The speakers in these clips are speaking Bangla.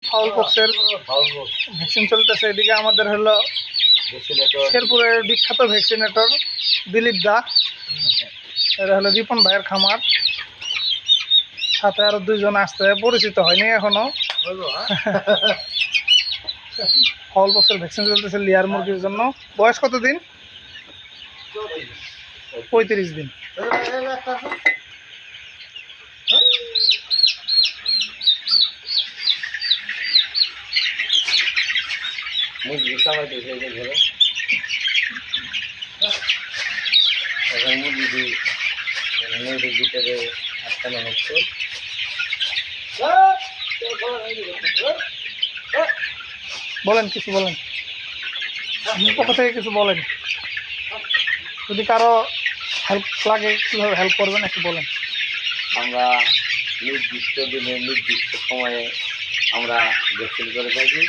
ফাউল পক্সের ভ্যাকসিন চলতেছে। এদিকে আমাদের হলো শেরপুরের বিখ্যাত ভ্যাকসিনেটর দিলীপ দা, এটা হলো রিপন ভাইয়ের খামার। সাথে আরো 2 জন আসতে, পরিচিত হয়নি এখনো। ফাউল পক্সের ভ্যাকসিন চলতেছে লেয়ার মুরগির জন্য। বয়স কত দিন? 35 দিন। মুরগির ভিতরে আটকানো হচ্ছে। বলেন, কিছু বলেন, আপনার পক্ষ থেকে কিছু বলেন। যদি কারো হেল্প লাগে কীভাবে হেল্প করবেন একটু বলেন। আমরা নির্দিষ্ট দিনে নির্দিষ্ট সময়ে আমরা ভ্যাকসিন করে থাকি।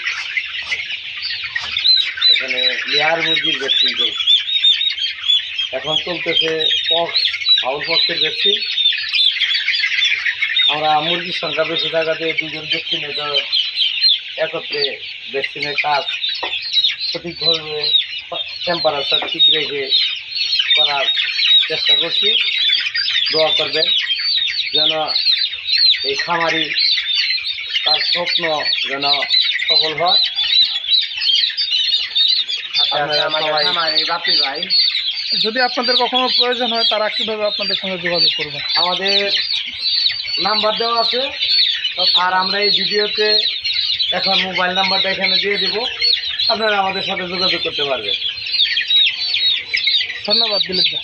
এখানে লেয়ার মুরগির ভ্যাকসিন চলছে। এখন চলতেছে পক্স, ফাউল পক্সের ভ্যাকসিন। আমরা মুরগির সংখ্যা বেশি থাকাতে 2 জন ভ্যাকসিনেটর একত্রে ভ্যাকসিনের কাজ সঠিকভাবে টেম্পারেচার ঠিক রেখে করার চেষ্টা করছি। দোয়া করবেন যেন এই খামারি তার স্বপ্ন যেন সফল হয়। বাপি ভাই, যদি আপনাদের কখনো প্রয়োজন হয় তারা কীভাবে আপনাদের সঙ্গে যোগাযোগ করবেন? আমাদের নাম্বার দেওয়া আছে, আর আমরা এই ভিডিওতে এখন মোবাইল নাম্বারটা এখানে দিয়ে দেব, আপনারা আমাদের সাথে যোগাযোগ করতে পারবেন। ধন্যবাদ দিলীপ দা।